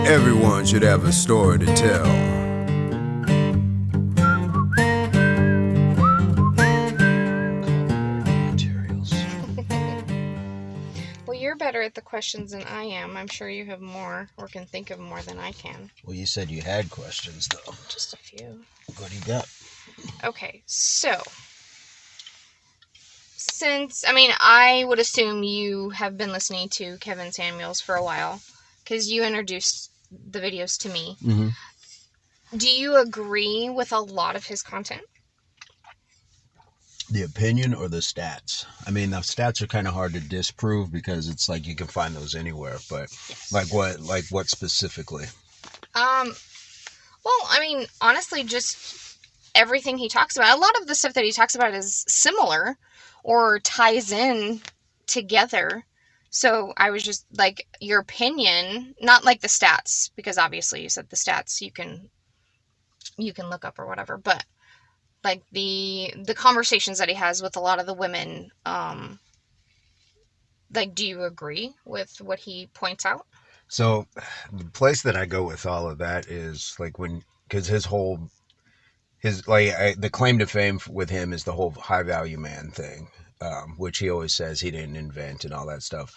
Everyone should have a story to tell. Materials. Well, you're better at the questions than I am. I'm sure you have more, or can think of more than I can. Well, you said you had questions, though. Just a few. What do you got? Okay, so I would assume you have been listening to Kevin Samuels for a while, because you introduced the videos to me. Mm-hmm. Do you agree with a lot of his content? The opinion or the stats? I mean, the stats are kind of hard to disprove because it's like you can find those anywhere. But Yes. like what specifically? Well, I mean, honestly, just everything he talks about. A lot of the stuff that he talks about is similar or ties in together. So I was just like, your opinion, not like the stats, because obviously you said the stats you can look up or whatever, but like the conversations that he has with a lot of the women, like, do you agree with what he points out? So the place that I go with all of that is like because the claim to fame with him is the whole high value man thing, which he always says he didn't invent and all that stuff.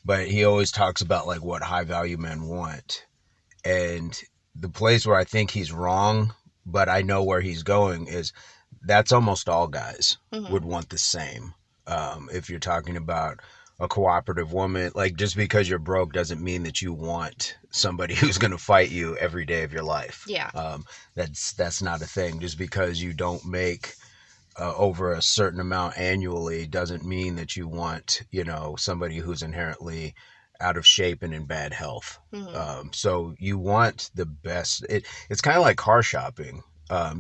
But he always talks about like what high value men want. And the place where I think he's wrong, but I know where he's going, is that's almost all guys would want the same. If you're talking about a cooperative woman, like just because you're broke doesn't mean that you want somebody who's going to fight you every day of your life. Yeah. That's not a thing. Just because you don't make over a certain amount annually doesn't mean that you want, somebody who's inherently out of shape and in bad health. So you want the best. It's kind of like car shopping.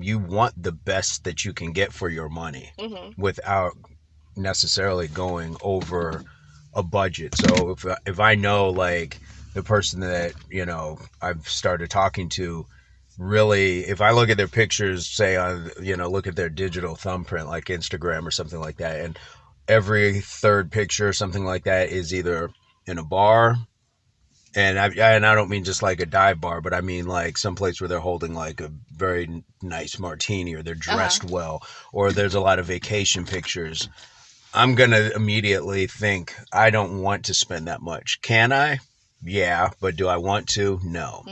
You want the best that you can get for your money without necessarily going over a budget. So if I know like the person that I've started talking to, really, if I look at their pictures, say on look at their digital thumbprint like Instagram or something like that, and every third picture or something like that is either in a bar, and I don't mean just like a dive bar, but I mean like someplace where they're holding like a very nice martini, or they're dressed well, or there's a lot of vacation pictures. I'm gonna immediately think, I don't want to spend that much. Can I? Yeah, but do I want to? No.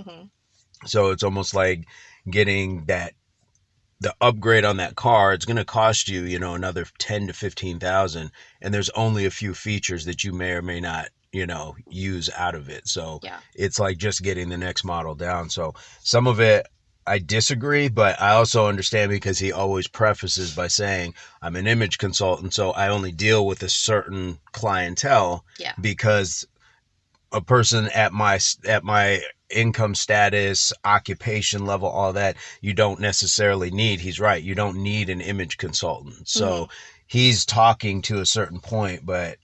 So it's almost like getting the upgrade on that car. It's going to cost you, another 10 to 15,000, and there's only a few features that you may or may not, use out of it. So Yeah. It's like just getting the next model down. So some of it I disagree, but I also understand because he always prefaces by saying, I'm an image consultant, so I only deal with a certain clientele. Yeah. Because a person at my income status, occupation level, all that, you don't necessarily need. He's right. You don't need an image consultant. So he's talking to a certain point, but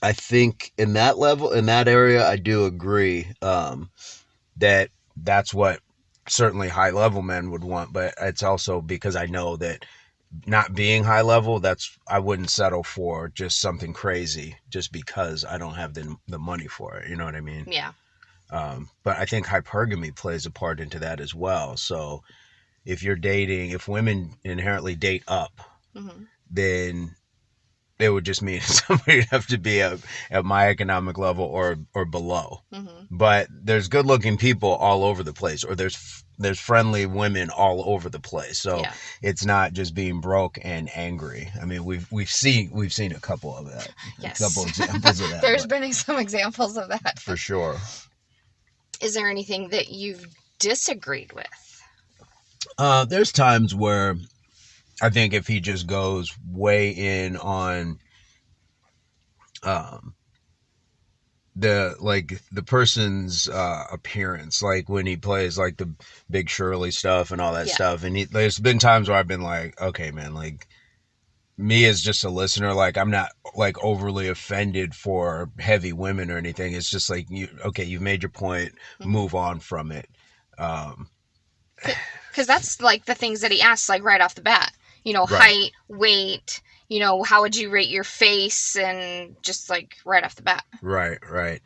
I think in that level, in that area, I do agree that that's what certainly high level men would want. But it's also because I know that not being high level, I wouldn't settle for just something crazy just because I don't have the money for it. You know what I mean? Yeah. But I think hypergamy plays a part into that as well. So if women inherently date up, then it would just mean somebody would have to be at my economic level or below. But there's good looking people all over the place, or there's friendly women all over the place. So it's not just being broke and angry. I mean, we've seen a couple of that. Yes. A couple examples of that. There's been some examples of that. For sure. Is there anything that you've disagreed with? There's times where I think if he just goes way in on the person's appearance, like when he plays like the Big Shirley stuff and all that stuff, and there's been times where I've been like, okay man, like me as just a listener, like I'm not like overly offended for heavy women or anything. It's just like, you've made your point, move on from it. Because that's like the things that he asks, like right off the bat, Right. height, weight, how would you rate your face, and just like right off the bat. Right.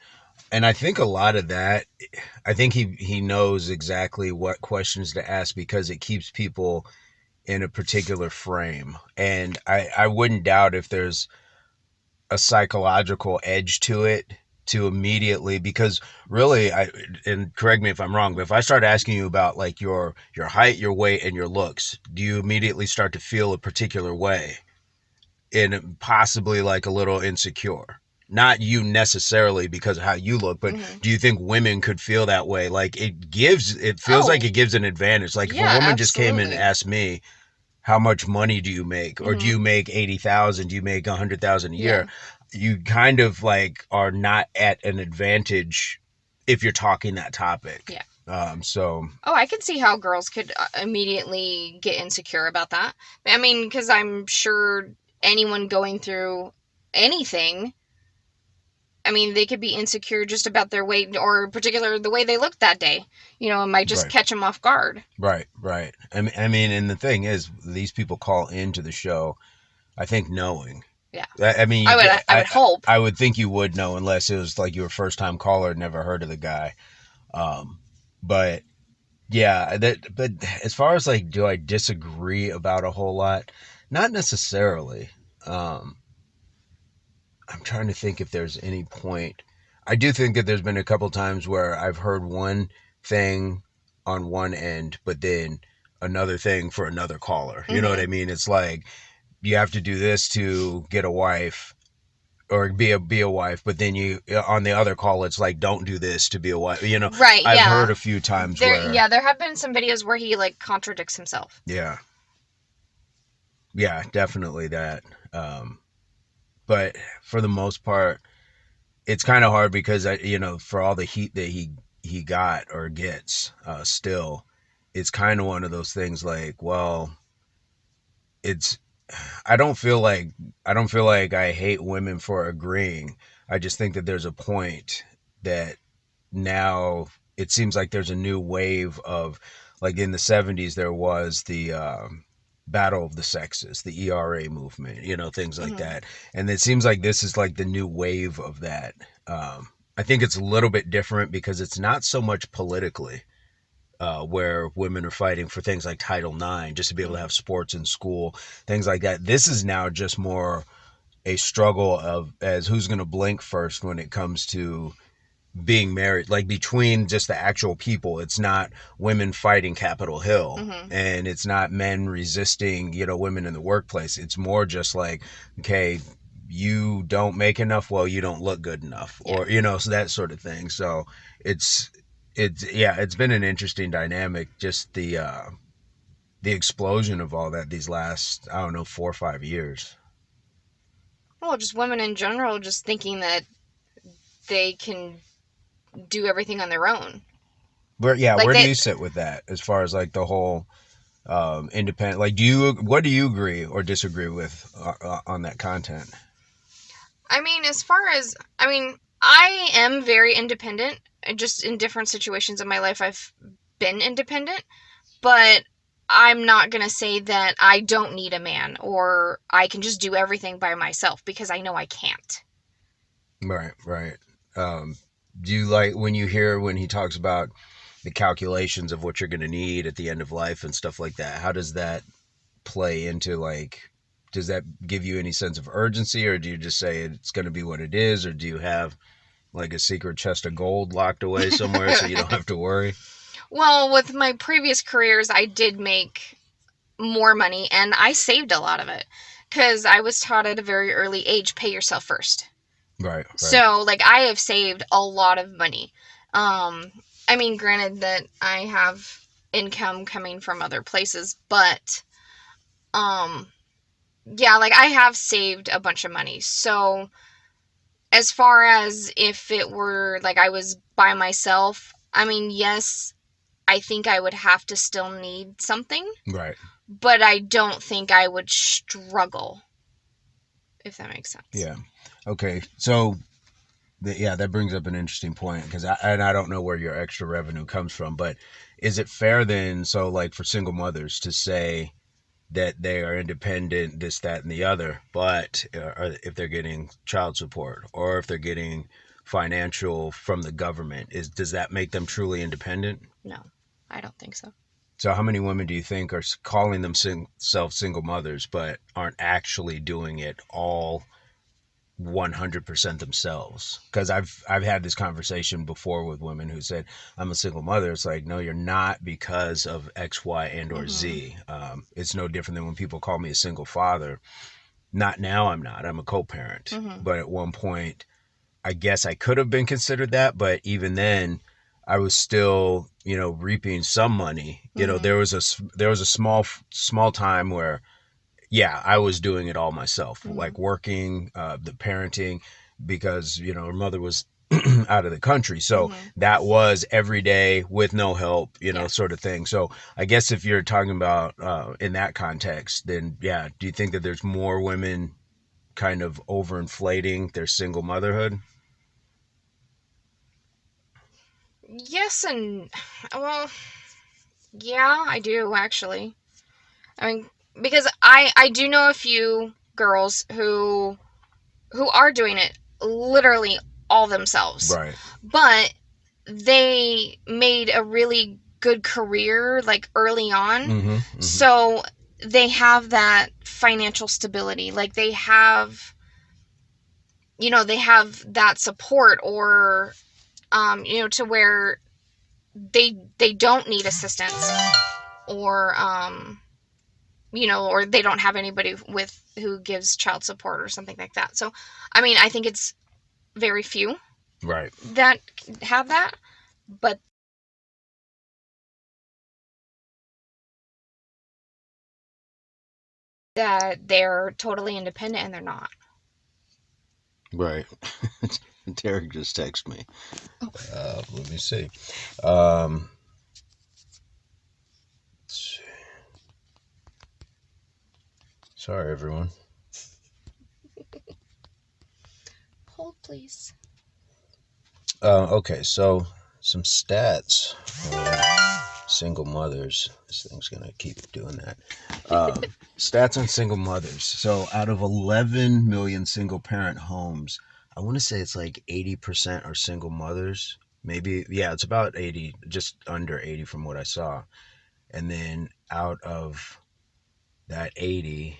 And I think a lot of that, I think he knows exactly what questions to ask because it keeps people in a particular frame. And I wouldn't doubt if there's a psychological edge to it to immediately, because really, and correct me if I'm wrong, but if I start asking you about like your height, your weight, and your looks, do you immediately start to feel a particular way and possibly like a little insecure? Not you necessarily because of how you look, but Hmm. do you think women could feel that way? Like it feels like Oh, it gives an advantage. Like if a yeah, woman just came in and absolutely. asked me, how much money do you make, or do Hmm. you make 80,000, do you make 100,000 a Yeah, year, you kind of like are not at an advantage if you're talking that topic. yeah. So Oh, I could see how girls could immediately get insecure about that. I mean, because I'm sure anyone going through anything, I mean, they could be insecure just about their weight or particular the way they look that day. You know, it might just right, catch them off guard. right. I mean, and the thing is, these people call into the show, I think, knowing. Yeah, I mean, I would I would hope. I would think you would know unless it was like you were first time caller, never heard of the guy. Um, but yeah, but as far as like, do I disagree about a whole lot? Not necessarily. Um, I'm trying to think if there's any point. I do think that there's been a couple times where I've heard one thing on one end, but then another thing for another caller. You know what Hmm. I mean? It's like you have to do this to get a wife or be a wife, but then you on the other call it's like don't do this to be a wife. Right? I've heard Yeah. a few times There. where Yeah, there have been some videos where he like contradicts himself. yeah, yeah, definitely that. Um, but for the most part, it's kind of hard because for all the heat that he got or gets, still, it's kind of one of those things like, well, it's I don't feel like I hate women for agreeing. I just think that there's a point that now it seems like there's a new wave of, like in the 70s there was the battle of the sexes, the ERA movement, things like Hmm. that. And it seems like this is like the new wave of that. I think it's a little bit different because it's not so much politically, where women are fighting for things like Title IX, just to be able to Hmm. have sports in school, things like that. This is now just more a struggle of as who's going to blink first when it comes to being married, like between just the actual people. It's not women fighting Capitol Hill, Hmm. and it's not men resisting, women in the workplace. It's more just like, okay, you don't make enough, well, you don't look good enough, Yeah. or so that sort of thing. So it's yeah, it's been an interesting dynamic, just the explosion of all that these last, I don't know, 4 or 5 years. Well, just women in general, just thinking that they can do everything on their own. Like Where do they, you sit with that as far as like the whole independent, like what do you agree or disagree with on that content? I mean, as far as, I mean, I am very independent. Just in different situations in my life, I've been independent, but I'm not going to say that I don't need a man or I can just do everything by myself because I know I can't. Right. um do you like when you hear when he talks about the calculations of what you're going to need at the end of life and stuff like that? How does that play into, like, does that give you any sense of urgency, or do you just say it's going to be what it is, or do you have like a secret chest of gold locked away somewhere so you don't have to worry? Well, with my previous careers, I did make more money and I saved a lot of it because I was taught at a very early age pay yourself first. Right. So, like, I have saved a lot of money. Um, I mean, granted that I have income coming from other places, but, um, yeah, like, I have saved a bunch of money. So, as far as if it were like I was by myself, I mean, yes, I think I would have to still need something, Right. but I don't think I would struggle, if that makes sense. Yeah. Okay, so yeah, that brings up an interesting point because I don't know where your extra revenue comes from, but is it fair then, so like for single mothers to say that they are independent, this, that, and the other, but if they're getting child support or if they're getting financial from the government, does that make them truly independent? No, I don't think so. So how many women do you think are calling themselves single mothers but aren't actually doing it all 100% themselves? Because I've had this conversation before with women who said, I'm a single mother. It's like, no, you're not, because of X, Y, and or Z. It's no different than when people call me a single father. Not now, I'm not. I'm a co-parent. But at one point, I guess I could have been considered that. But even then, I was still, reaping some money. There was a small time where, yeah, I was doing it all myself, like working, the parenting, because, her mother was out of the country. So that was every day with no help, sort of thing. So I guess if you're talking about in that context, then yeah, do you think that there's more women kind of overinflating their single motherhood? Yes, and well, yeah, I do actually. I mean, because I do know a few girls who are doing it literally all themselves. Right. But they made a really good career like early on. So they have that financial stability. Like they have they have that support, or to where they don't need assistance, or or they don't have anybody with who gives child support or something like that. So I mean, I think it's very few Right. that have that, but that they're totally independent and they're not. Right. Derek just texted me. Let me see. Let's see. Sorry, everyone. Hold, please. Okay, so some stats on single mothers. This thing's gonna keep doing that. Stats on single mothers. So out of 11 million single parent homes, I want to say it's like 80% are single mothers. Maybe, yeah, it's about 80, just under 80 from what I saw. And then out of that 80,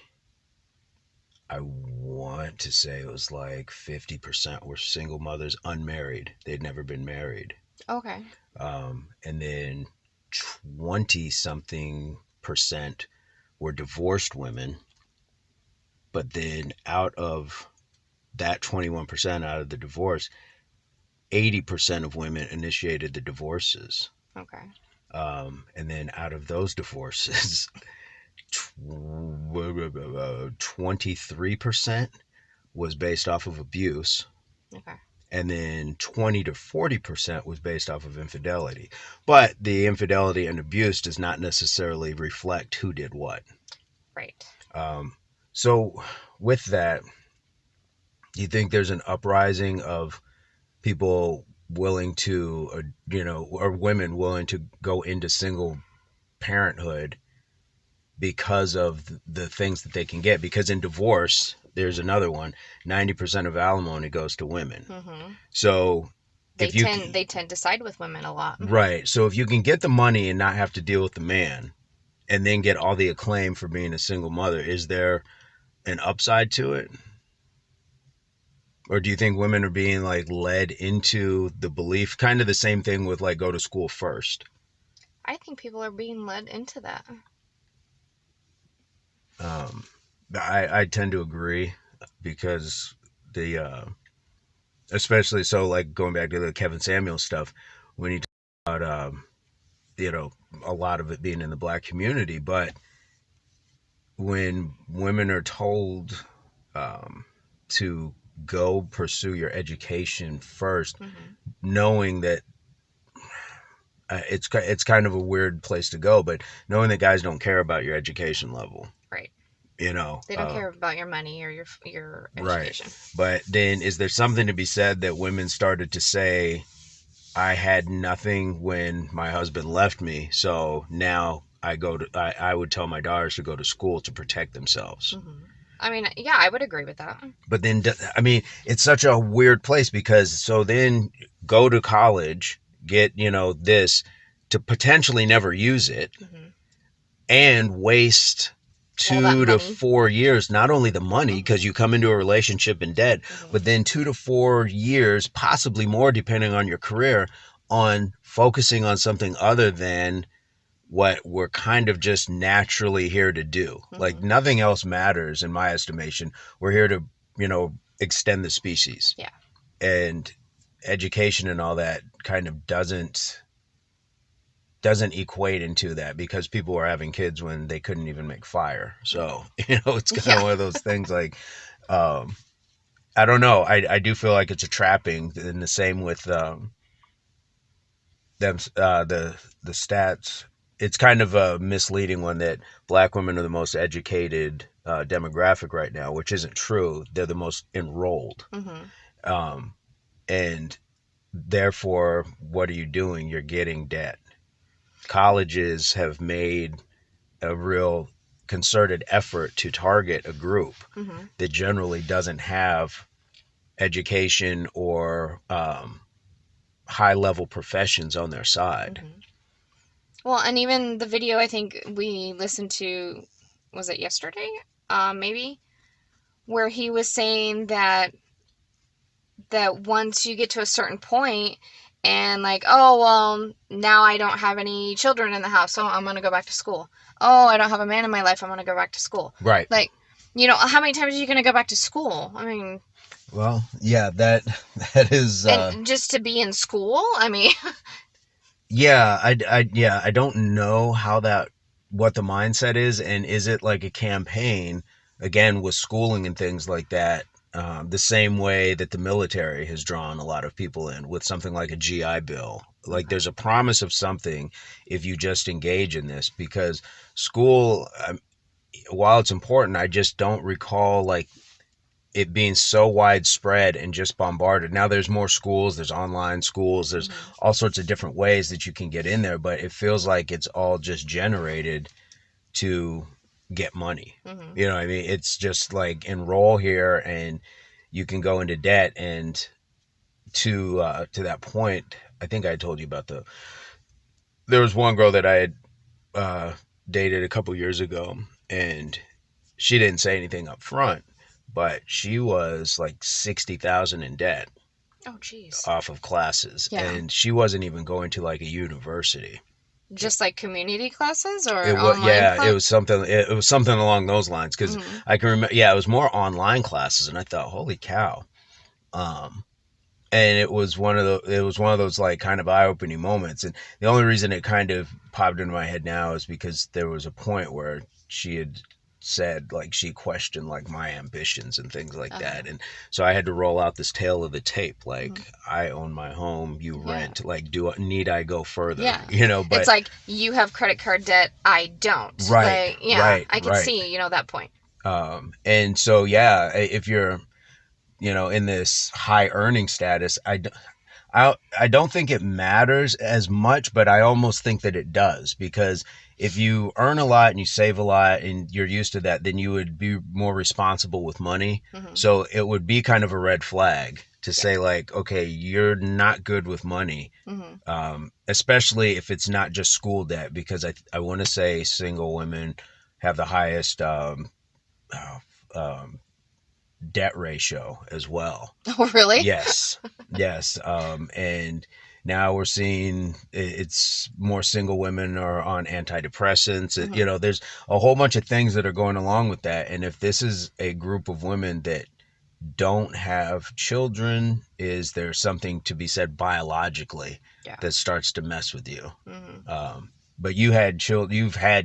I want to say it was like 50% were single mothers, unmarried. They'd never been married. Okay. And then 20 something percent were divorced women. But then out of that 21% out of the divorce, 80% of women initiated the divorces. Okay. And then out of those divorces, 23% was based off of abuse. Okay. And then 20 to 40% was based off of infidelity. But the infidelity and abuse does not necessarily reflect who did what. Right. So with that, do you think there's an uprising of people willing to, or women willing to go into single parenthood because of the things that they can get? Because in divorce, there's another one, 90% of alimony goes to women. So they tend to side with women a lot. Right. So if you can get the money and not have to deal with the man, and then get all the acclaim for being a single mother, is there an upside to it? Or do you think women are being like led into the belief, kind of the same thing with like go to school first? I think people are being led into that. I tend to agree, because especially so, like going back to the Kevin Samuels stuff, when you talk about a lot of it being in the black community, but when women are told to go pursue your education first, knowing that it's kind of a weird place to go, but knowing that guys don't care about your education level, right? They don't care about your money or your education. Right. But then, is there something to be said that women started to say, I had nothing when my husband left me, so now I would tell my daughters to go to school to protect themselves. I mean, yeah, I would agree with that. But then, I mean, it's such a weird place because so then go to college, get, this to potentially never use it Mm-hmm. and waste All that 2 to 4 years, not only the money, Mm-hmm. because you come into a relationship in debt, Mm-hmm. but then 2 to 4 years, possibly more, depending on your career, on focusing on something other than what we're kind of just naturally here to do. Like Mm-hmm. nothing else matters in my estimation. We're here to, extend the species. Yeah. And education and all that kind of doesn't equate into that because people were having kids when they couldn't even make fire. So, it's kind Yeah. of one of those things like, um, I don't know. I do feel like it's a trapping in the same with, them, the stats. It's kind of a misleading one that black women are the most educated, demographic right now, which isn't true. They're the most enrolled. Mm-hmm. Um, and therefore, what are you doing? You're getting debt. Colleges have made a real concerted effort to target a group Mm-hmm. that generally doesn't have education or, high level professions on their side. Mm-hmm. Well, and even the video I think we listened to, was it yesterday? Maybe, where he was saying that once you get to a certain point and like, oh, well, now I don't have any children in the house, so I'm going to go back to school. Oh, I don't have a man in my life, I'm going to go back to school. Right. Like, how many times are you going to go back to school? I mean, Well, yeah, that is, and just to be in school, I mean, yeah, I don't know what the mindset is, and is it like a campaign again with schooling and things like that, the same way that the military has drawn a lot of people in with something like a GI Bill. Like there's a promise of something if you just engage in this because school, while it's important, I just don't recall like it being so widespread and just bombarded. Now there's more schools, there's online schools, there's mm-hmm. all sorts of different ways that you can get in there, but it feels like it's all just generated to get money. Mm-hmm. You know what I mean? It's just like enroll here and you can go into debt. And to that point, I think I told you about there was one girl that I had, uh, dated a couple years ago, and she didn't say anything up front, but she was like 60,000 in debt Oh, jeez. off of classes, Yeah. and she wasn't even going to like a university. Just like community classes or It was, online yeah, it class? was something. It was something along those lines because Mm-hmm. I can remember. Yeah, it was more online classes, and I thought, holy cow. Um, and it was one of those like kind of eye-opening moments, and the only reason it kind of popped into my head now is because there was a point where she had said like she questioned like my ambitions and things like that, and so I had to roll out this tale of the tape like, Mm-hmm. I own my home, you Yeah. rent, like need I go further? Yeah. But It's like you have credit card debt, I don't. right, Like, yeah, right, I could right. see, that point. And so yeah, if you're, in this high earning status, I don't think it matters as much, but I almost think that it does because if you earn a lot and you save a lot and you're used to that, then you would be more responsible with money. Mm-hmm. So it would be kind of a red flag to say like, okay, you're not good with money, Mm-hmm. especially if it's not just school debt, because I want to say single women have the highest, uh, um, debt ratio as well. Oh, really? Yes, yes. And now we're seeing it's more single women are on antidepressants. Mm-hmm. There's a whole bunch of things that are going along with that. And if this is a group of women that don't have children, is there something to be said biologically Yeah. that starts to mess with you? Mm-hmm. But you've had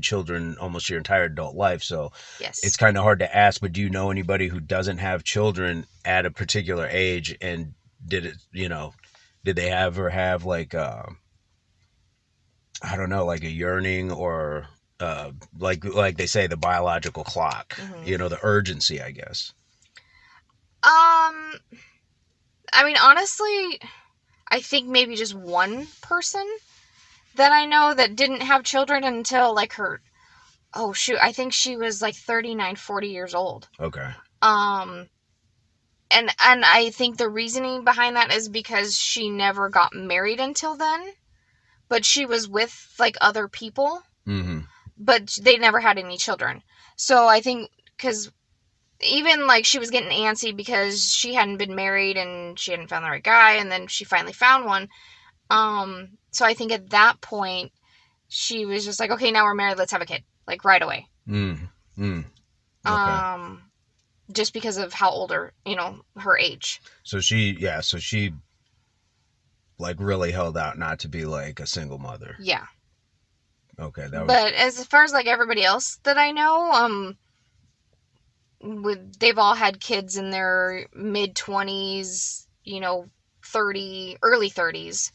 children almost your entire adult life, so Yes. it's kind of hard to ask. But do you know anybody who doesn't have children at a particular age, and did it? Did they ever have like, I don't know, like a yearning or, like they say, the biological clock, Mm-hmm. the urgency, I guess. I mean, honestly, I think maybe just one person that I know that didn't have children until like her Oh shoot, I think she was like 39, 40 years old. Okay. Um and I think the reasoning behind that is because she never got married until then, but she was with like other people, Mm-hmm. but they never had any children. So I think because even like she was getting antsy because she hadn't been married and she hadn't found the right guy, and then she finally found one. So I think at that point she was just like, okay, now we're married, let's have a kid, like right away. Okay. Just because of how older, her age. So she like really held out not to be like a single mother. Yeah. Okay, But as far as like everybody else that I know, they've all had kids in their mid 20s, 30, early 30s.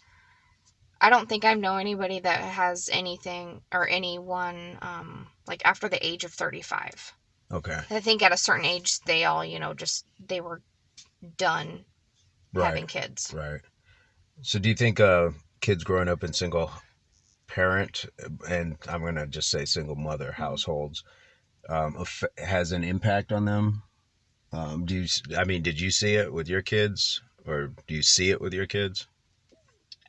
I don't think I know anybody that has anything or anyone like after the age of 35. Okay. I think at a certain age they all, they were done having kids. Right. So do you think kids growing up in single parent, and I'm gonna just say single mother households, has an impact on them? Did you see it with your kids, or do you see it with your kids?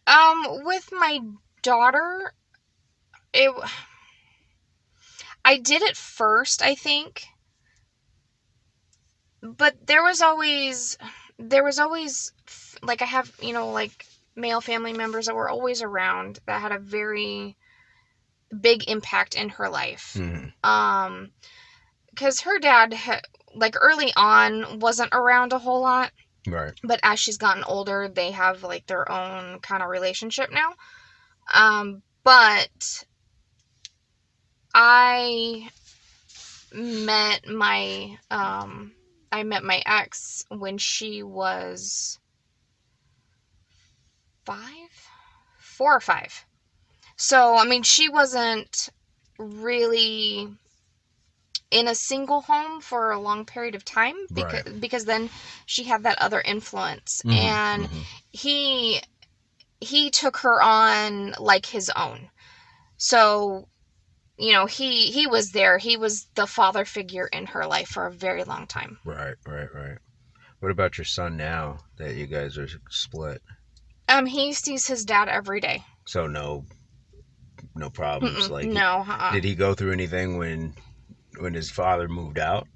With my daughter, it I did it first, I think, but there was always like I have, like male family members that were always around that had a very big impact in her life. Mm-hmm. Because her dad like early on wasn't around a whole lot, Right. but as she's gotten older, they have like their own kind of relationship now. But I met my ex when she was 4 or 5. So I mean, she wasn't really in a single home for a long period of time because then she had that other influence. Mm-hmm. And Mm-hmm. he took her on like his own. So he was there. He was the father figure in her life for a very long time. Right. What about your son now that you guys are split? He sees his dad every day. So no problems. Like, No. did he go through anything when his father moved out?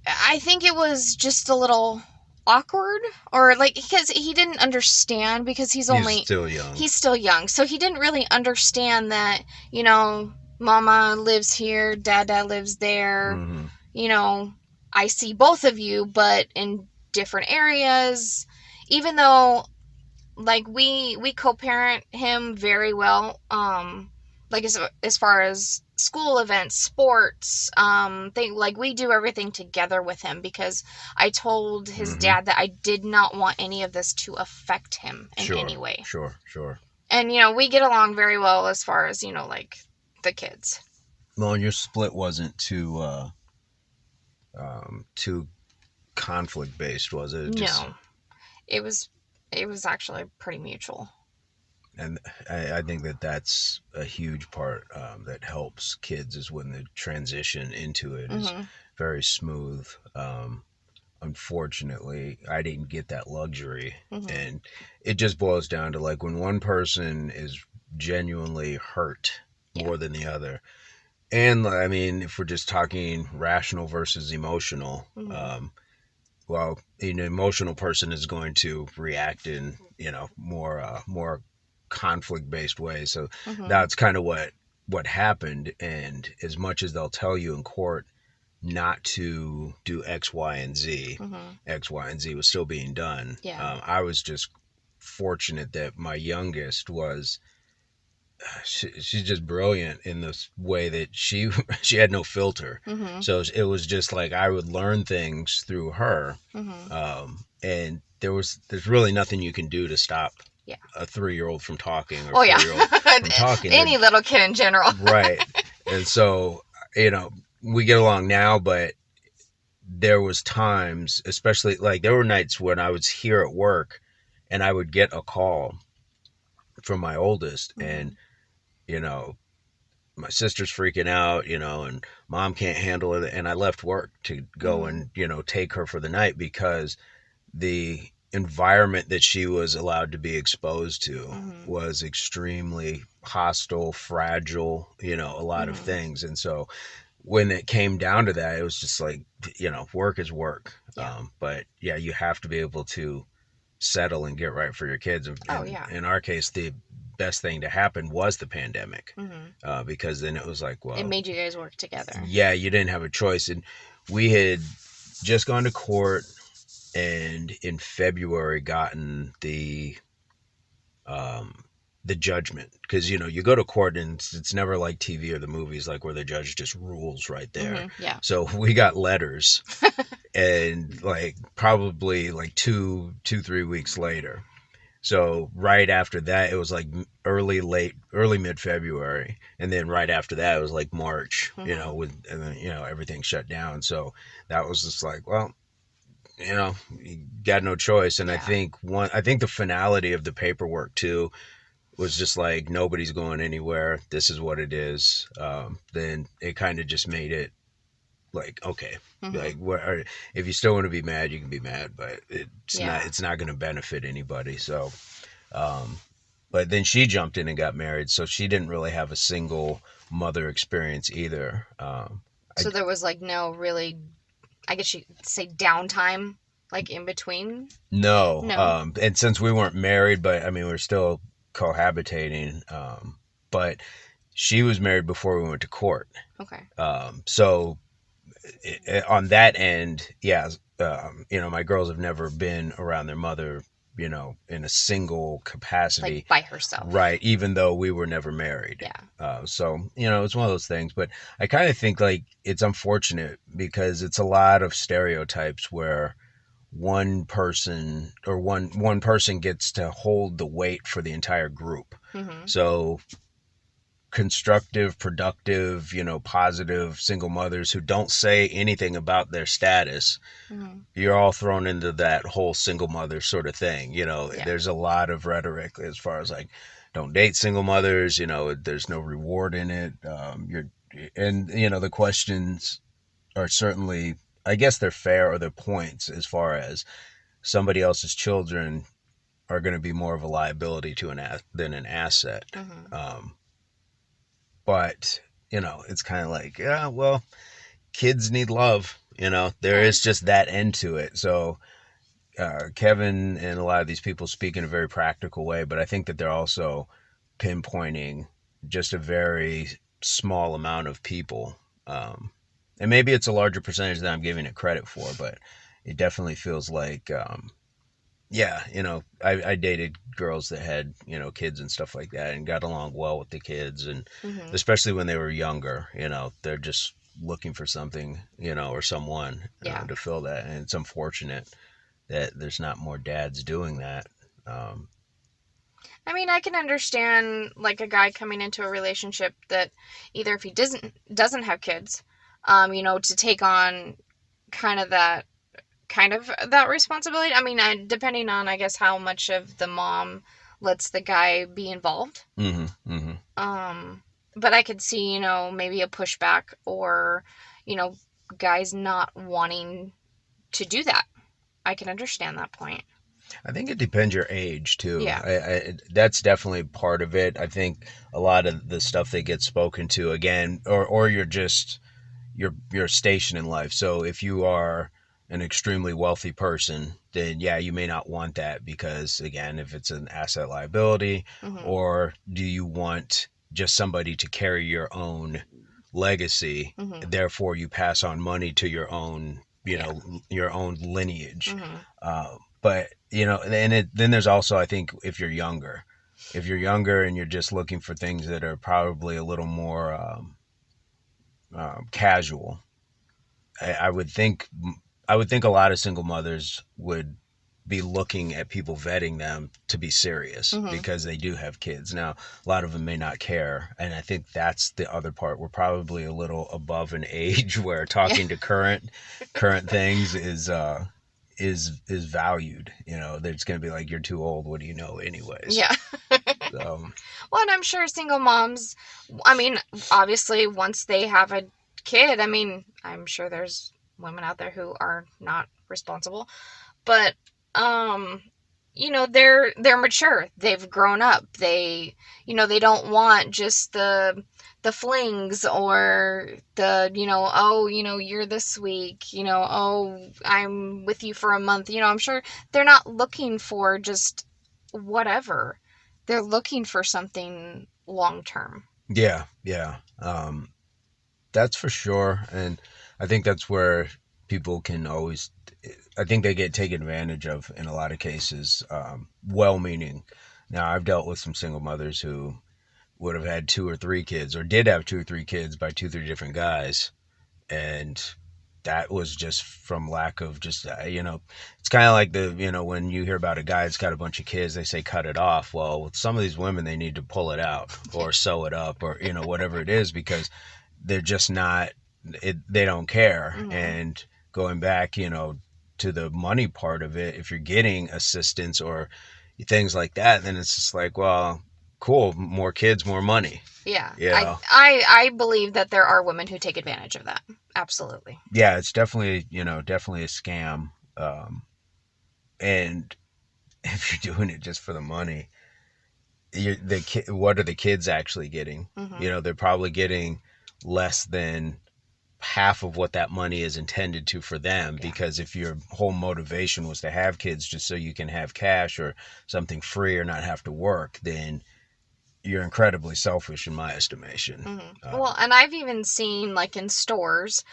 I think it was just a little awkward, or like because he didn't understand, because he's Still young. He's still young, so he didn't really understand that, mama lives here, dad lives there. Mm-hmm. I see both of you, but in different areas. Even though like we co-parent him very well, like as far as school events, sports, like we do everything together with him, because I told his Mm-hmm. dad that I did not want any of this to affect him in any way. Sure. And we get along very well as far as like the kids. Well, your split wasn't too conflict based, was it? No, it was actually pretty mutual. And I think that's a huge part that helps kids, is when the transition into it is very smooth. Unfortunately, I didn't get that luxury. And it just boils down to, like, when one person is genuinely hurt more than the other. And I mean, if we're just talking rational versus emotional, well, an emotional person is going to react in more conflict based ways. So that's kind of what happened. And as much as they'll tell you in court not to do X, Y, and Z, X, Y, and Z was still being done. I was just fortunate that my youngest was. She's just brilliant in this way that she had no filter. So it was just like I would learn things through her. And there's really nothing you can do to stop a 3-year-old from talking, or 4-year-old from talking. Any little kid in general. Right. And so, we get along now, but there was times, especially like there were nights when I was here at work and I would get a call from my oldest, and my sister's freaking out, and mom can't handle it. And I left work to go and, take her for the night because the environment that she was allowed to be exposed to was extremely hostile, fragile, a lot of things. And so when it came down to that, it was just like, work is work. Yeah. But yeah, you have to be able to settle and get right for your kids. And Oh, yeah. in our case, the best thing to happen was the pandemic, because then it was like, well, it made you guys work together. Yeah, you didn't have a choice. And we had just gone to court and in February gotten the judgment, because you go to court and it's never like TV or the movies, like where the judge just rules right there. Yeah. So we got letters and like probably like 3 weeks later. So right after that, it was like early mid February, and then right after that, it was like March. And then everything shut down. So that was just like, well, you got no choice. And Yeah. I think the finality of the paperwork too was just like, nobody's going anywhere. This is what it is. Then it kind of just made it like, okay, like if you still want to be mad, you can be mad, but it's not going to benefit anybody. So, but then she jumped in and got married, so she didn't really have a single mother experience either. So there was like no really, I guess you could say, downtime, like in between? No. No. And since we weren't married, but I mean, we're still cohabitating. But she was married before we went to court. Okay. So on that end, yeah, my girls have never been around their mother, in a single capacity. Like by herself. Right, even though we were never married. Yeah. So, it's one of those things. But I kind of think like it's unfortunate because it's a lot of stereotypes where one person or one person gets to hold the weight for the entire group. So constructive, productive, positive single mothers who don't say anything about their status, you're all thrown into that whole single mother sort of thing. There's a lot of rhetoric as far as like, don't date single mothers, there's no reward in it. The questions are certainly, I guess they're fair, or they're points as far as somebody else's children are going to be more of a liability to than an asset. But, it's kind of like, yeah, well, kids need love. There is just that end to it. So Kevin and a lot of these people speak in a very practical way, but I think that they're also pinpointing just a very small amount of people. And maybe it's a larger percentage than I'm giving it credit for, but it definitely feels like, yeah, I dated girls that had, kids and stuff like that and got along well with the kids. And especially when they were younger, they're just looking for something, or someone to fill that. And it's unfortunate that there's not more dads doing that. I mean, I can understand like a guy coming into a relationship that either if he doesn't have kids, to take on kind of that responsibility. I mean, depending on, I guess, how much of the mom lets the guy be involved. But I could see, maybe a pushback or, guys not wanting to do that. I can understand that point. I think it depends your age too. Yeah. That's definitely part of it. I think a lot of the stuff that gets spoken to, again, or you're just your station in life. So if you are an extremely wealthy person, then yeah, you may not want that because, again, if it's an asset liability, or do you want just somebody to carry your own legacy, therefore you pass on money to your own, your own lineage. But, then there's also, I think, if you're younger and you're just looking for things that are probably a little more casual, I would think a lot of single mothers would be looking at people vetting them to be serious because they do have kids. Now, a lot of them may not care, and I think that's the other part. We're probably a little above an age where talking to current things is valued. There's going to be like, you're too old. What do you know anyways? Yeah. So, Well, and I'm sure single moms, I mean, obviously, once they have a kid, I mean, I'm sure there's women out there who are not responsible, but, um, they're mature. They've grown up. They don't want just the flings or oh, you're this week, oh, I'm with you for a month. I'm sure they're not looking for just whatever. They're looking for something long term. yeah, yeah. That's for sure. And I think that's where people can always, I think they get taken advantage of in a lot of cases, well meaning. Now, I've dealt with some single mothers who would have had 2 or 3 kids or did have 2 or 3 kids by 2, 3 different guys. And that was just from lack of just, it's kind of like when you hear about a guy that's got a bunch of kids, they say cut it off. Well, with some of these women, they need to pull it out or sew it up or, whatever it is, because they're just not, they don't care. Mm-hmm. And going back, to the money part of it, if you're getting assistance or things like that, then it's just like, well, cool, more kids, more money. Yeah. Yeah. I believe that there are women who take advantage of that. Absolutely. Yeah, it's definitely, definitely a scam. And if you're doing it just for the money, what are the kids actually getting? Mm-hmm. They're probably getting less than half of what that money is intended to for them. Yeah. Because if your whole motivation was to have kids just so you can have cash or something free or not have to work, then you're incredibly selfish in my estimation. Mm-hmm. Well, and I've even seen like in stores,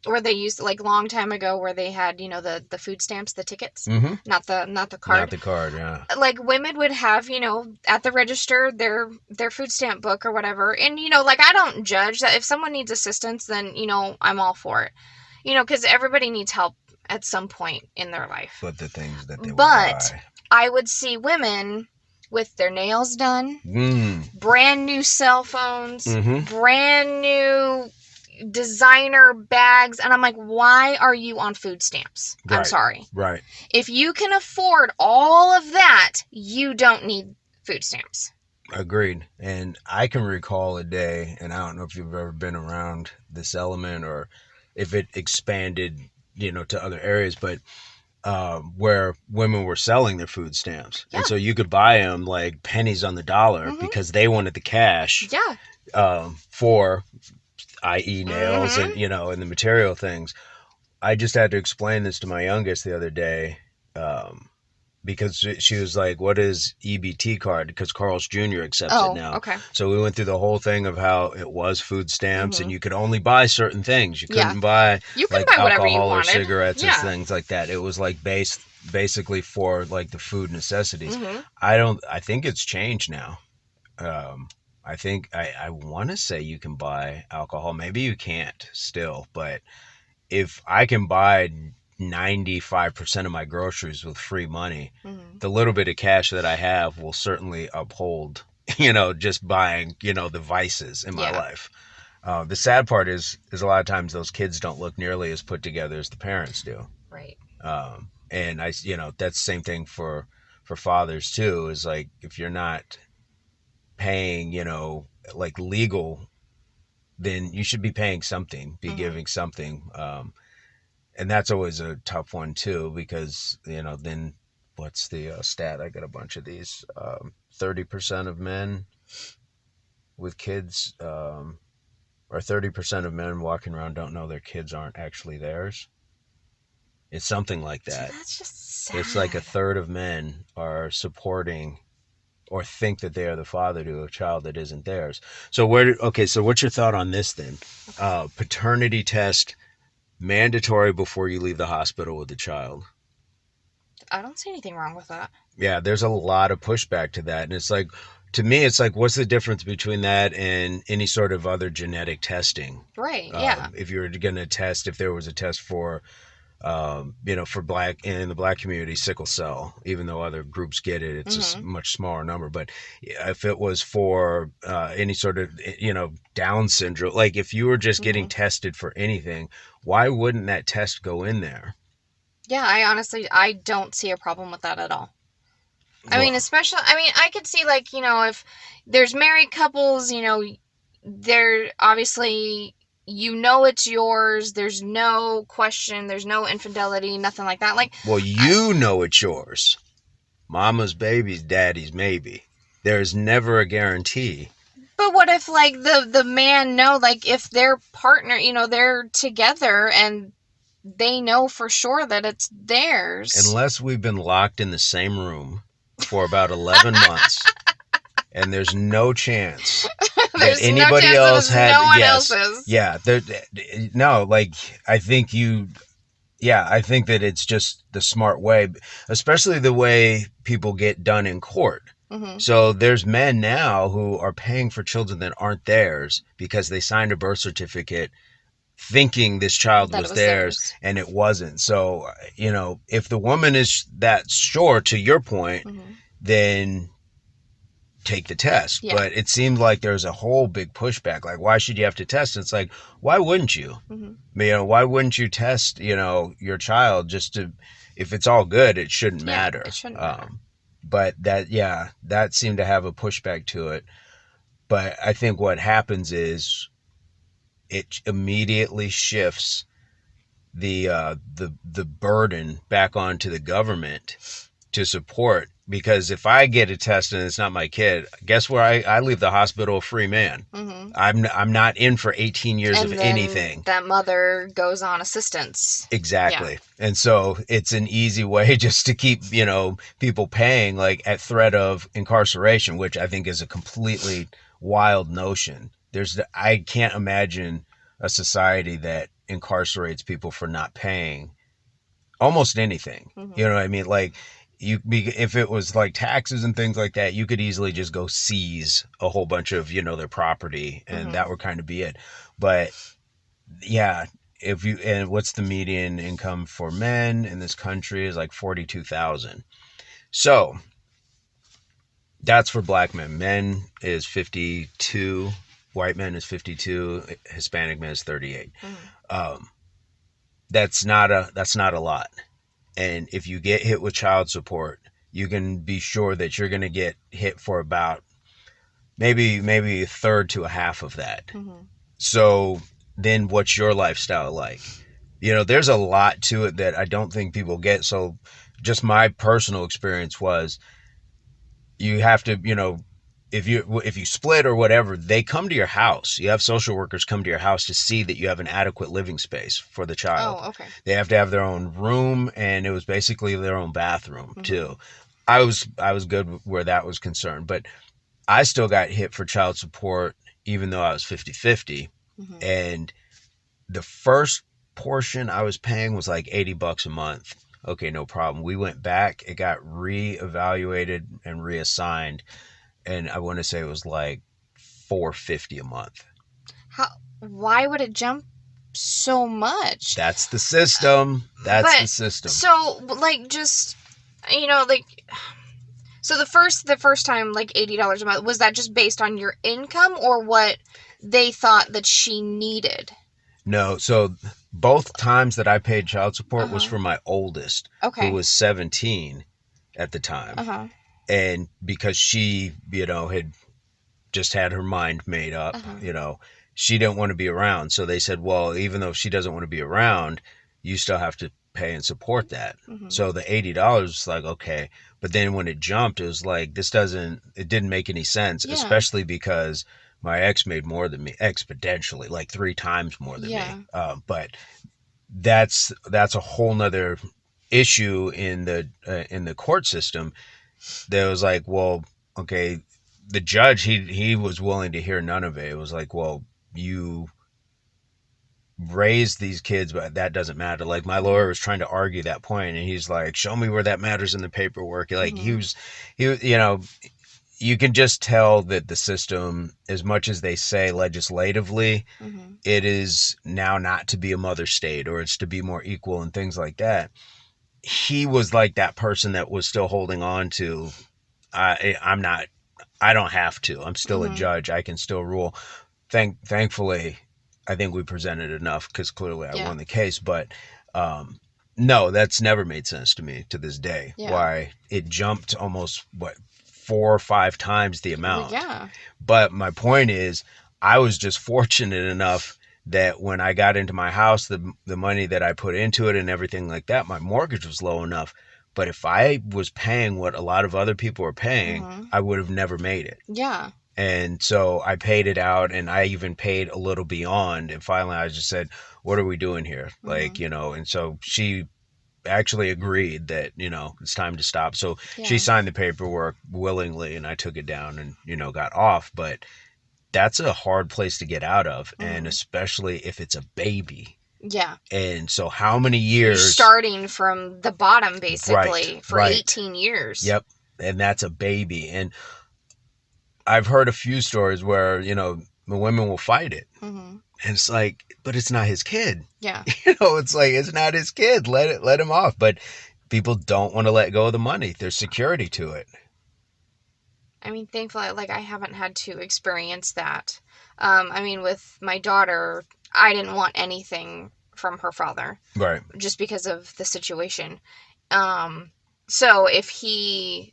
where they used like long time ago where they had the food stamps, the tickets, mm-hmm. not the card. Not the card, yeah. Like women would have at the register their food stamp book or whatever, and like I don't judge that. If someone needs assistance, then I'm all for it, because everybody needs help at some point in their life. But the things that they would But buy. I would see women with their nails done, brand new cell phones, brand new designer bags, and I'm like, why are you on food stamps? Right. I'm sorry. Right. If you can afford all of that, you don't need food stamps. Agreed. And I can recall a day, and I don't know if you've ever been around this element or if it expanded, to other areas, but where women were selling their food stamps. Yeah. And so you could buy them like pennies on the dollar because they wanted the cash. Yeah. For, i.e. nails and, and the material things. I just had to explain this to my youngest the other day, because she was like, what is EBT card? Because Carl's Jr. accepts it now. Okay. So we went through the whole thing of how it was food stamps and you could only buy certain things. You couldn't buy like alcohol or cigarettes or things like that. It was like basically for like the food necessities. I think it's changed now. I think I want to say you can buy alcohol. Maybe you can't still, but if I can buy 95% of my groceries with free money, the little bit of cash that I have will certainly uphold, just buying, the vices in my life. The sad part is a lot of times those kids don't look nearly as put together as the parents do. Right. And that's the same thing for fathers too, is like, if you're not paying, like legal, then you should be paying something, be giving something. And that's always a tough one too, because, then what's the stat? I got a bunch of these. 30% of men with kids, or 30% of men walking around don't know their kids aren't actually theirs. It's something like that. That's just sad. It's like a third of men are supporting or think that they are the father to a child that isn't theirs. So so what's your thought on this then? Paternity test mandatory before you leave the hospital with the child. I don't see anything wrong with that. Yeah, there's a lot of pushback to that. And it's like, to me, it's like, what's the difference between that and any sort of other genetic testing? Right, yeah. If you were going to test, if there was a test for, for in the black community, sickle cell, even though other groups get it, it's a much smaller number. But if it was for any sort of, Down syndrome, like if you were just getting tested for anything, why wouldn't that test go in there? Yeah, I honestly don't see a problem with that at all. I mean, especially, I mean, I could see, like, you know, if there's married couples, you know, they're obviously, you know, it's yours. There's no question. There's no infidelity, nothing like that. Like, well, you know it's yours. Mama's baby's daddy's maybe. There's never a guarantee. but what if, like, the man know, like, if their partner, you know, they're together and they know for sure that it's theirs. Unless we've been locked in the same room for about 11 months and there's no chance that anybody else had. No one yes, else's. yeah. No, like I think you. Yeah, I think that it's just the smart way, especially the way people get done in court. Mm-hmm. So there's men now who are paying for children that aren't theirs because they signed a birth certificate thinking this child was theirs and it wasn't. So, you know, if the woman is that sure, to your point, Mm-hmm. then take the test. Yeah. But it seemed like there's a whole big pushback. Like, why should you have to test? It's like, why wouldn't you? Mm-hmm. You know, why wouldn't you test, you know, your child just to, if it's all good, it shouldn't matter. It shouldn't matter. But that seemed to have a pushback to it. But I think what happens is it immediately shifts the burden back onto the government to support. Because if I get a test and it's not my kid, guess where I leave the hospital a free man. Mm-hmm. I'm not in for 18 years and of then anything. That mother goes on assistance. Exactly. Yeah. And so it's an easy way just to keep, you know, people paying, like at threat of incarceration, which I think is a completely wild notion. I can't imagine a society that incarcerates people for not paying almost anything. Mm-hmm. You know what I mean? Like, if it was like taxes and things like that, you could easily just go seize a whole bunch of, you know, their property and mm-hmm. that would kind of be it. But yeah, and what's the median income for men in this country is like 42,000. So that's for black men. Men is 52, white men is 52, Hispanic men is 38. Mm-hmm. That's not a lot. And if you get hit with child support, you can be sure that you're going to get hit for about maybe a third to a half of that. Mm-hmm. So then what's your lifestyle like? You know, there's a lot to it that I don't think people get. So just my personal experience was you have to, you know, if you split or whatever, they come to your house. You have social workers come to your house to see that you have an adequate living space for the child. Oh, okay. They have to have their own room, and it was basically their own bathroom, mm-hmm. too. I was good where that was concerned, but I still got hit for child support even though I was 50-50. Mm-hmm. And the first portion I was paying was like $80 a month. Okay, no problem. We went back, it got reevaluated and reassigned. And I want to say it was like $450 a month. Why would it jump so much? That's the system. The system. So, like, just, you know, like, so the first time, like, $80 a month, was that just based on your income or what they thought that she needed? No, so both times that I paid child support was for my oldest, who was 17 at the time. And because she, you know, had just had her mind made up, you know, she didn't want to be around. So they said, well, even though she doesn't want to be around, you still have to pay and support that. Mm-hmm. So the $80 was like, okay. But then when it jumped, it was like, it didn't make any sense, especially because my ex made more than me exponentially, like 3 times more than me. But that's a whole nother issue in the court system. That was like, well, okay, the judge, he was willing to hear none of it. It was like, well, you raised these kids, but that doesn't matter. Like, my lawyer was trying to argue that point, and he's like, show me where that matters in the paperwork. Like, he you know, you can just tell that the system, as much as they say legislatively, it is now not to be a mother state, or it's to be more equal and things like that. He was like that person that was still holding on to, I don't have to. I'm still a judge. I can still rule. Thankfully, I think we presented enough because clearly I won the case. But No, that's never made sense to me to this day. Yeah. Why it jumped almost, 4 or 5 times the Well, amount. yeah. But my point is, I was just fortunate enough that when I got into my house, the money that I put into it and everything like that, my mortgage was low enough. But if I was paying what a lot of other people were paying, I would have never made it. Yeah. And so I paid it out, and I even paid a little beyond. And finally, I just said, "What are we doing here?" Like, and so she actually agreed that, it's time to stop. So she Yeah. signed the paperwork willingly, and I took it down and, got off. But that's a hard place to get out of, and especially if it's a baby. Yeah. And so how many You're years? starting from the bottom, basically, Right, for right. 18 years. Yep. And that's a baby. And I've heard a few stories where, the women will fight it. And it's like, but it's not his kid. Yeah. It's like, it's not his kid. Let him off. But people don't want to let go of the money. There's security to it. I mean, thankfully, like, I haven't had to experience that. I mean, with my daughter, I didn't want anything from her father. Right. Just because of the situation. So if he,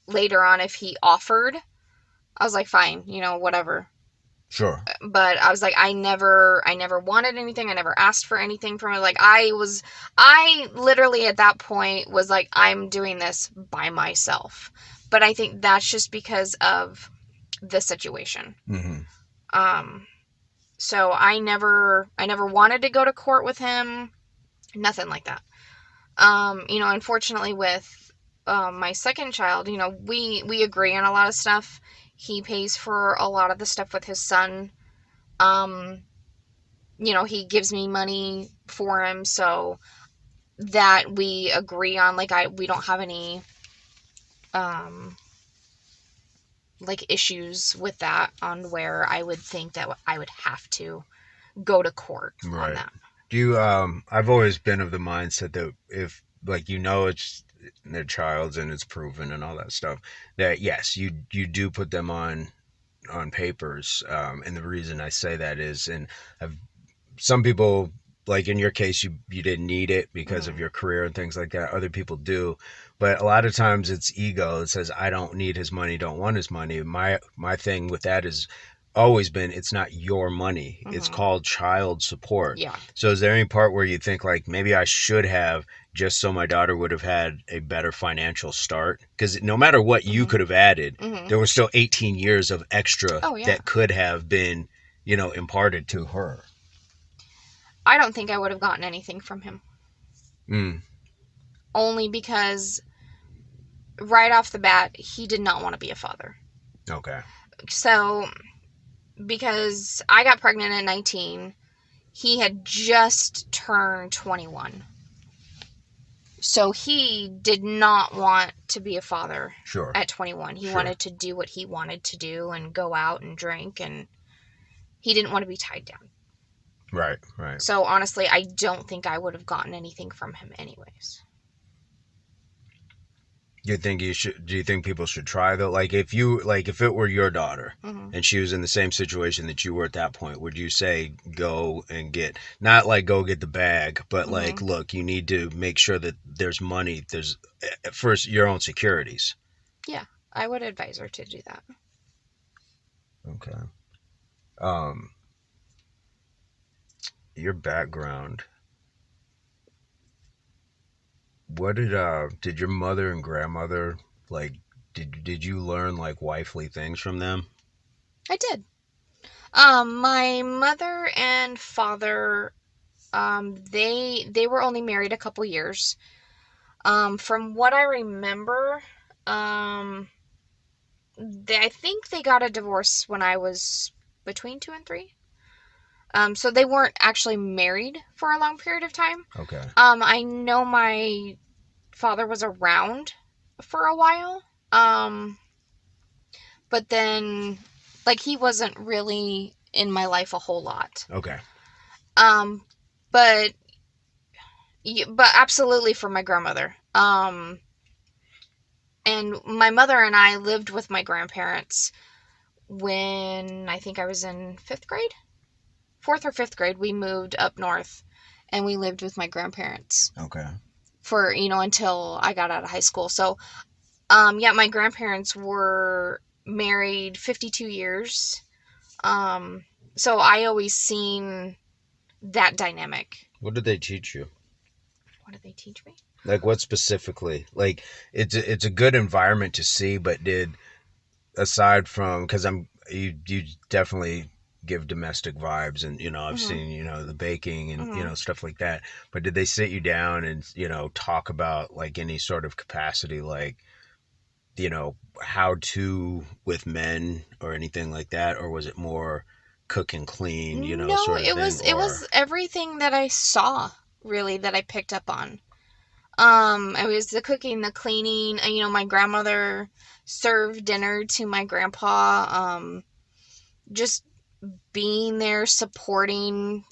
later on, if he offered, I was like, fine, whatever. Sure. But I was like, I never wanted anything. I never asked for anything from it. Like, I literally at that point was like, I'm doing this by myself. But I think that's just because of the situation. So I never wanted to go to court with him. Nothing like that. Unfortunately with my second child, we agree on a lot of stuff. He pays for a lot of the stuff with his son. He gives me money for him, so that we agree on. Like, we don't have any like issues with that, on where I would think that I would have to go to court on that. Do you I've always been of the mindset that if, like, it's their child's and it's proven and all that stuff, that yes, you do put them on papers, and the reason I say that is, and I've some people, like in your case, you didn't need it because of your career and things like that. Other people do, but a lot of times it's ego that says, I don't need his money, don't want his money. My thing with that is always been, it's not your money. It's called child support. Yeah. So is there any part where you think, like, maybe I should have, just so my daughter would have had a better financial start? Because no matter what you could have added, there was still 18 years of extra that could have been, imparted to her. I don't think I would have gotten anything from him. Only because right off the bat, he did not want to be a father. Okay. So, because I got pregnant at 19, he had just turned 21. So he did not want to be a father. Sure. At 21. He wanted to do what he wanted to do and go out and drink, and he didn't want to be tied down. Right, right. So honestly, I don't think I would have gotten anything from him anyways. Do you think people should try, though? Like, if it were your daughter and she was in the same situation that you were at that point, would you say go and get, not like go get the bag, but like, look, you need to make sure that there's money, there's first your own securities? Yeah, I would advise her to do that. Okay. Your background. What did your mother and grandmother, like, did you learn like wifely things from them? I did. My mother and father, they were only married a couple years. From what I remember, I think they got a divorce when I was between 2 and 3. So they weren't actually married for a long period of time. Okay. I know my father was around for a while. But then, like, he wasn't really in my life a whole lot. Okay. But absolutely for my grandmother. And my mother and I lived with my grandparents when I think I was in 5th grade. 4th or 5th grade, we moved up north and we lived with my grandparents. Okay. for, until I got out of high school. So, yeah, my grandparents were married 52 years. So I always seen that dynamic. What did they teach you? What did they teach me? Like, what specifically? Like, it's a good environment to see, but aside from, because you definitely give domestic vibes, and I've Mm-hmm. seen the baking and Mm-hmm. stuff like that. But did they sit you down and talk about like any sort of capacity, like how to with men or anything like that, or was it more cook and clean, No, sort of it thing, was it or was everything that I saw, really, that I picked up on. It was the cooking, the cleaning. My grandmother served dinner to my grandpa. Just being there, supporting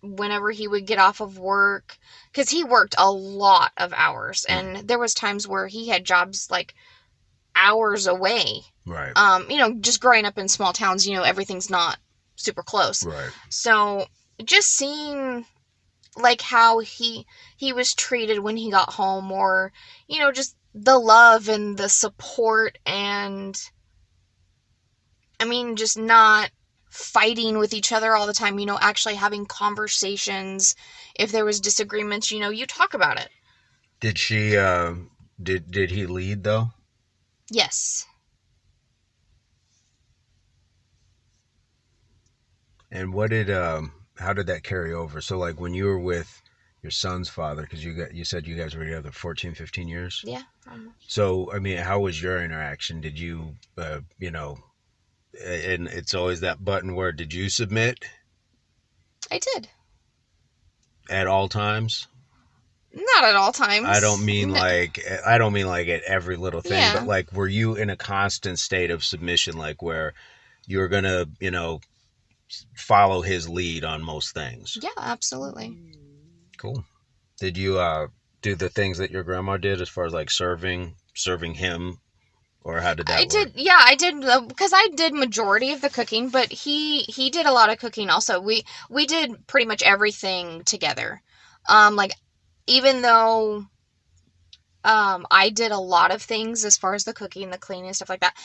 whenever he would get off of work, because he worked a lot of hours, and there was times where he had jobs like hours away. right, Just growing up in small towns, everything's not super close. right. So just seeing like how he was treated when he got home, or just the love and the support, and I mean, just not fighting with each other all the time, actually having conversations. If there was disagreements, you talk about it. Did she did he lead though? Yes. And how did that carry over? So like when you were with your son's father, because you said you guys were together 14, 15 years. Yeah, almost. So I mean, how was your interaction? Did you and it's always that button where did you submit I did. at all times? Not at all I don't times. mean No. like I don't mean like at every little thing, but Yeah. like were you in a constant state of submission, like where you were gonna follow his lead on most things? Yeah, absolutely. Cool. Did you do the things that your grandma did as far as like serving him, or how did I that work? did. Yeah, I did, because I did majority of the cooking, but he did a lot of cooking also. We did pretty much everything together. Like, even though I did a lot of things as far as the cooking, the cleaning, stuff like that,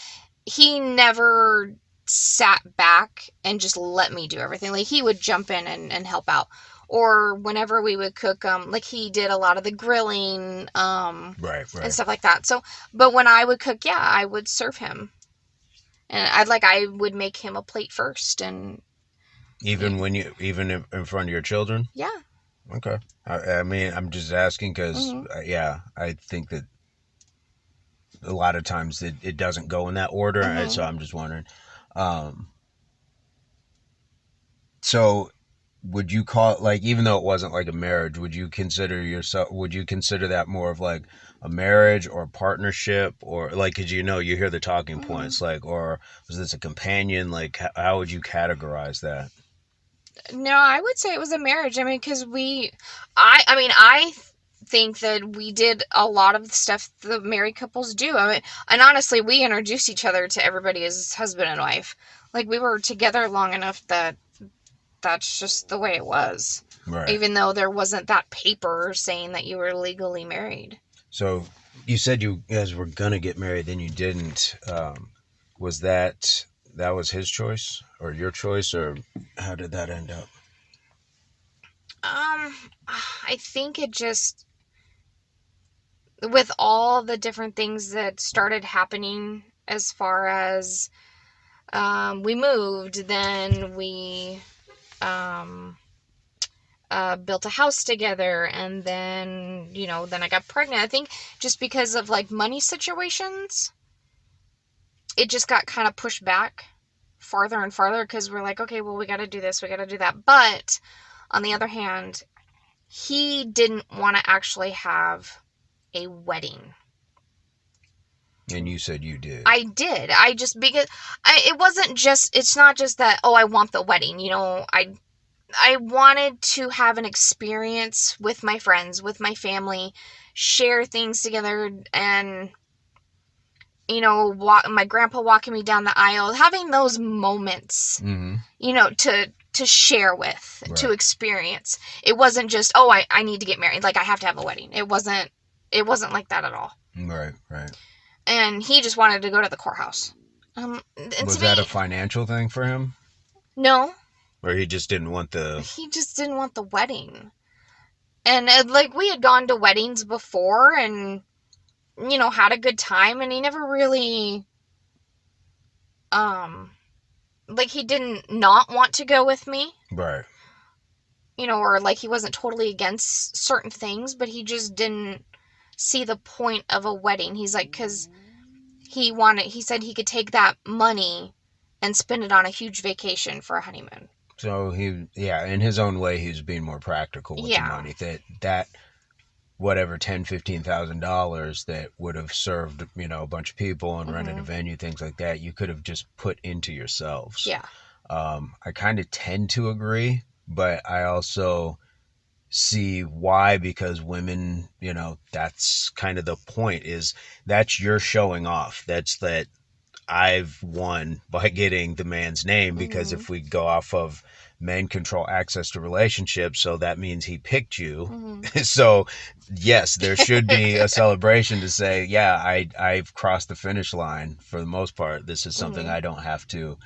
he never sat back and just let me do everything. Like, he would jump in and help out. Or whenever we would cook, like, he did a lot of the grilling, Right, and right. stuff like that. So, but when I would cook, yeah, I would serve him. And I would make him a plate first, and Even when you even in front of your children? yeah. Okay. I mean, I'm just asking because Mm-hmm. yeah, I think that a lot of times it doesn't go in that order, so Mm-hmm. I'm just wondering. Um, so would you call it, like, even though it wasn't like a marriage, would you consider that more of like a marriage or a partnership, or like, cause you hear the talking Mm-hmm. points, like, or was this a companion? Like, how would you categorize that? No, I would say it was a marriage. I mean, because I think that we did a lot of the stuff that married couples do. I mean, and honestly, we introduced each other to everybody as husband and wife. Like, we were together long enough that that's just the way it was. Right. Even though there wasn't that paper saying that you were legally married. So you said you guys were gonna get married, then you didn't. Was that was his choice or your choice, or how did that end up? Um, I think it just, with all the different things that started happening, as far as we moved, then we um, built a house together, and then then I got pregnant. I think just because of like money situations, it just got kind of pushed back farther and farther, because we're like, okay, well, we got to do this, we got to do that. But on the other hand, he didn't want to actually have a wedding. And you said you did. I did. I just, because it's not just that, oh, I want the wedding. I wanted to have an experience with my friends, with my family, share things together, and my grandpa walking me down the aisle, having those moments, Mm-hmm. to to share with, Right. to experience. It wasn't just, oh, I need to get married. Like, I have to have a wedding. It wasn't like that at all. Right. And he just wanted to go to the courthouse. And Was to that me, a financial thing for him? no, Or he just didn't want the... he just didn't want the wedding. And like, we had gone to weddings before and, you know, had a good time, and he never really, like, he didn't not want to go with me. Right. You know, or like he wasn't totally against certain things, but he just didn't see the point of a wedding. He's like, because he said he could take that money and spend it on a huge vacation for a honeymoon. So in his own way, he was being more practical with the money. That whatever $10,000-$15,000 that would have served, you know, a bunch of people and rented a venue, things like that, you could have just put into yourselves. Yeah. I kind of tend to agree, but I also see why, because women, you know, that's kind of the point, is that's your showing off. That's that I've won by getting the man's name, because if we go off of men control access to relationships, so that means he picked you. So yes, there should be a celebration to say, yeah, I've crossed the finish line for the most part. This is something I don't have to,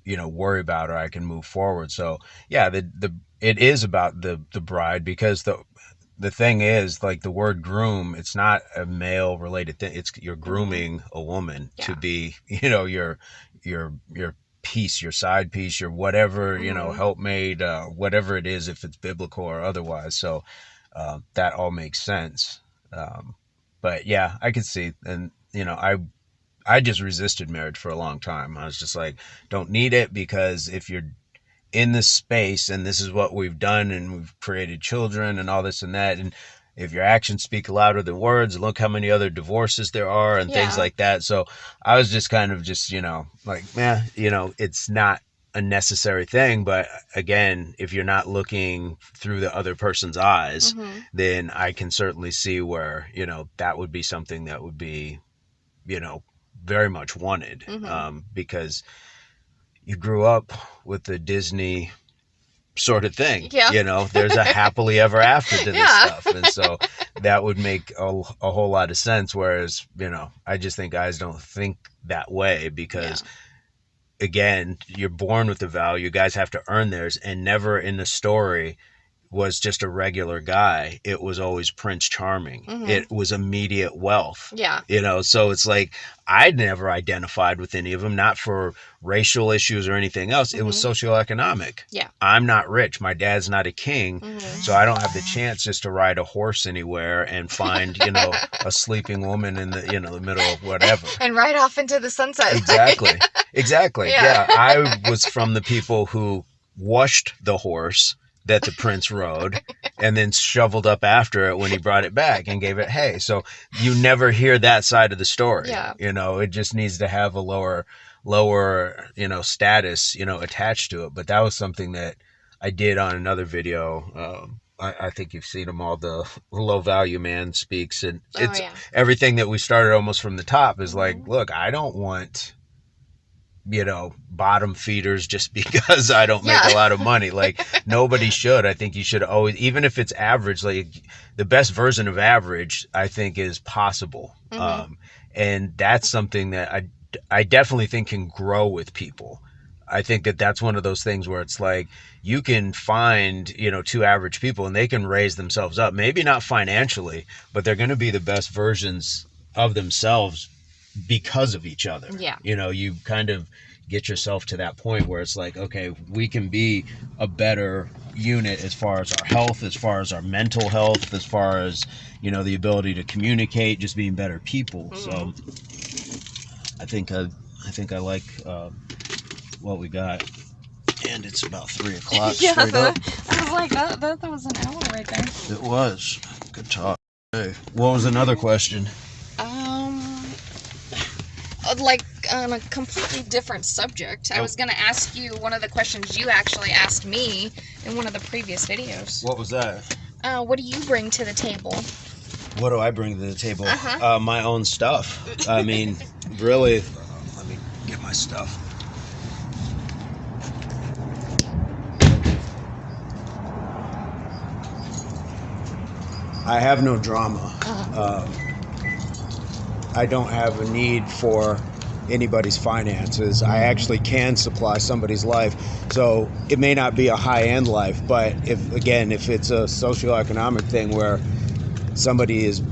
you know, worry about, or I can move forward. So yeah, it is about the bride, because the thing is, like, the word groom, it's not a male related thing. It's you're grooming a woman to be, you know, your piece, your side piece, your whatever, you know, helpmate, whatever it is, if it's biblical or otherwise. So that all makes sense. But yeah, I could see, and you know, I just resisted marriage for a long time. I was just like, don't need it, because if you're in this space and this is what we've done and we've created children and all this and that, and if your actions speak louder than words, look how many other divorces there are and things like that. So I was just kind of just, you know, like, man, you know, it's not a necessary thing. But again, if you're not looking through the other person's eyes, then I can certainly see where, you know, that would be something that would be, you know, very much wanted, because you grew up with the Disney sort of thing. You know, there's a happily ever after to this stuff. And so that would make a whole lot of sense. Whereas, you know, I just think guys don't think that way, because again, you're born with the value. Guys have to earn theirs, and never in the story was just a regular guy. It was always Prince Charming. It was immediate wealth. You know, so it's like, I'd never identified with any of them, not for racial issues or anything else. It was socioeconomic. I'm not rich. My dad's not a king. So I don't have the chance just to ride a horse anywhere and find, you know, a sleeping woman in the, you know, the middle of whatever. And ride off into the sunset. Exactly. Yeah. I was from the people who washed the horse that the prince rode and then shoveled up after it when he brought it back and gave it hay. So you never hear that side of the story. You know, it just needs to have a lower, you know, status, you know, attached to it. But that was something that I did on another video. I think you've seen them all. The Low Value Man Speaks, and it's everything that we started almost from the top is like, look, I don't want, you know, bottom feeders just because I don't make a lot of money. Like, nobody should. I think you should always, even if it's average, like, the best version of average, I think, is possible. And that's something that I definitely think can grow with people. I think that that's one of those things where it's like, you can find, you know, two average people and they can raise themselves up, maybe not financially, but they're going to be the best versions of themselves because of each other. You know, you kind of get yourself to that point where it's like, okay, we can be a better unit as far as our health, as far as our mental health, as far as, you know, the ability to communicate, just being better people. So I think I like what we got. And it's about 3 o'clock straight up. I was like, that was an hour right there. It was. Good talk. Hey, what was another question? Like, on a completely different subject. I was going to ask you one of the questions you actually asked me in one of the previous videos. What was that? What do you bring to the table? What do I bring to the table? My own stuff. I mean, really, let me get my stuff. I have no drama. I don't have a need for anybody's finances. I actually can supply somebody's life. So it may not be a high-end life, but if it's a socioeconomic thing where somebody is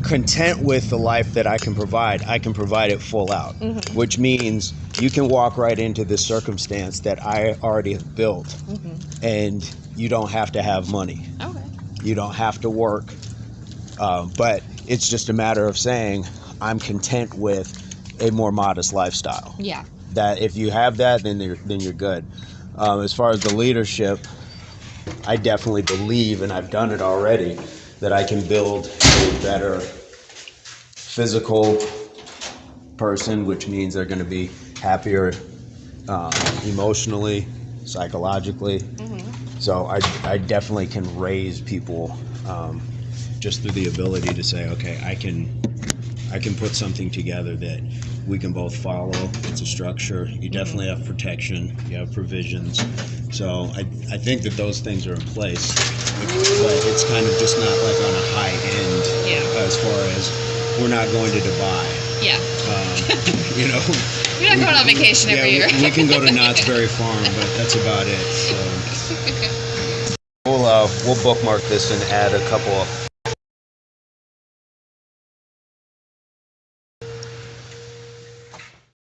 content with the life that I can provide it full out, which means you can walk right into this circumstance that I already have built, and you don't have to have money. Okay. You don't have to work, but it's just a matter of saying I'm content with a more modest lifestyle. Yeah. That if you have that, then you're good. As far as the leadership, I definitely believe, and I've done it already, that I can build a better physical person, which means they're going to be happier emotionally, psychologically. So I definitely can raise people just through the ability to say, okay, I can put something together that we can both follow. It's a structure. You definitely have protection. You have provisions. So I think that those things are in place, but it's kind of just not like on a high end. Yeah. As far as we're not going to Dubai. Yeah. You know. We're not going on vacation every year. We can go to Knott's Berry Farm, but that's about it. So we'll bookmark this and add a couple